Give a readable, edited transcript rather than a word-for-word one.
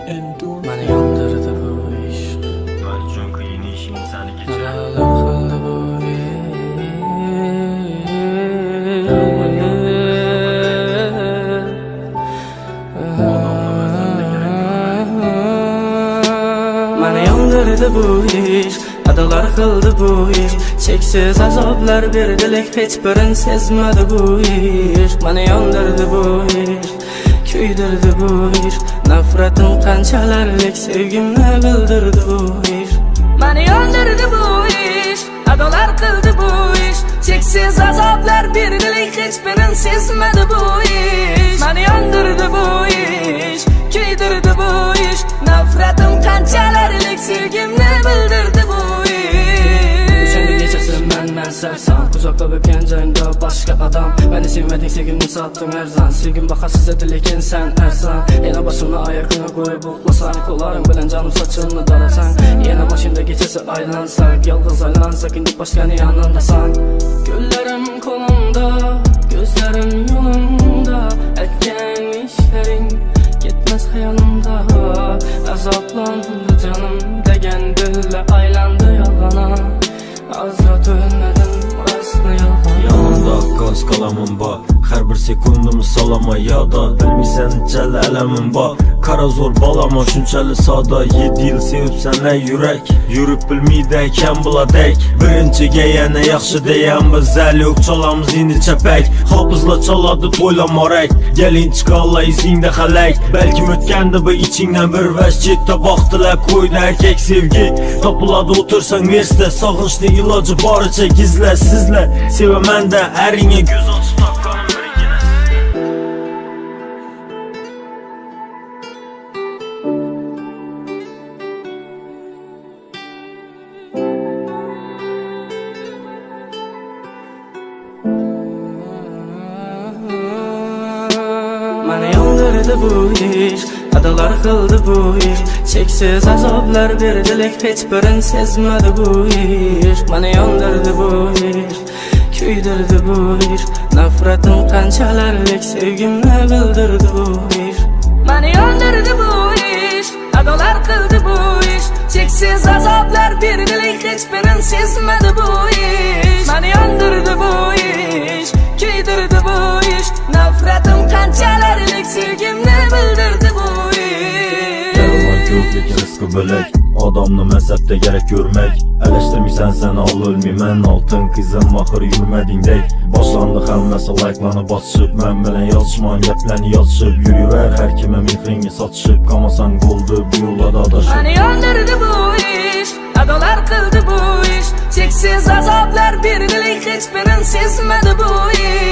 Məni yandırdı bu iş. Mən üçün qiyin işin səni geçer. Nələr qıldı bu Məni yandırdı bu iş. Adalar qıldı bu iş. Çeksiz azablar berdilik, heç birin sezmedi bu iş. Məni yandırdı bu iş. Küydürdü bu iş. Nafretim qanchalarlik sevgimni bildirdi bu ish. Meni yondurdi bu ish. Adolar qildi bu ish. Cheksiz azoblar berdilik, hech birin sezmadi bu ish. Meni yondurdi bu ish. Kuydirdi bu ish. Nafretim qanchalarlik sevgimni bildirdi bu ish. O'shanda kechasi men sarson, uzoqda bo'lgan joyimda boshqa odam. Meni sevmading, sevgimni sotding arzon. Sevgim bahasiz edi, lekin sen arzon. Yana boshimni oyog'ingga qo'yib uxlasang, qo'llaring bilan jonim sochimni dolasang. Yana mashina kechasi aylansak, yolg'iz aylansak, indi boshqani yonimdasan. Gullarim qo'limda, ko'zlarim yo'limda, aytgan ishlaring ketmas xayolimda. Azoblandi jonim degan dilla aylandi yolg'ona. Azrat o'lmadim, rostni yolg'on. Yanımda gaz qalamım var, her bir sekundumu salama yada. Bilmirsən necəli ələmim var, kara zor balama şunçəli sada. 7 yıl sevib sənə yürək, yürüb bilmidəkən buladək. Birinciga yana yaxşı deyən biz zəli yox, çalamız indi çəpək. Hafızla çaladı toylamarək, gəlin çıxalla izində xələk. Bəlkə ötkəndi bu içindən bir vəş, getdə baxdılar qoydu erkek sevgi. Tapıladı otursan versə, sağınçlı ilacı barıca gizlə sizlə. Sevəmən də ərinə göz açı tapqanım bir yenəsi. Məni yandırdı bu ish. Adalar qildi bu ish. Cheksiz azoblar berdilik, hech birin sezmadi bu ish. Məni yandırdı bu ish. Kuydirdi bu ish. Nafretim qanchalarlik sevgimni bildirdi bu ish. Məni yandırdı bu ish. Adalar qildi bu ish. Cheksiz azoblar berdilik, hech birin sezmadi bu ish. Məni yandırdı bu ish. Kuydirdi bu ish. Nafretim qanchalarlik sevgimni bildirdi bu ish. Yalan yox, lekin rizqi bölək. Adamını məzəbdə gərək görmək. Ələşdirmirsən sən al ölməyəm, altın qızım axır yürmədingdək. Başlandı xəmməsə layqlanıb açışıb, mən bilən yazışman gəpləni yazışıb. Yürüyər hər kimə mehringi satışıb, qamasan qoldu bu yola da adaşıb. Məni yandırdı bu ish. Adalar qildi bu ish. Cheksiz azoblar berdilik, hech birin sezmadi bu ish.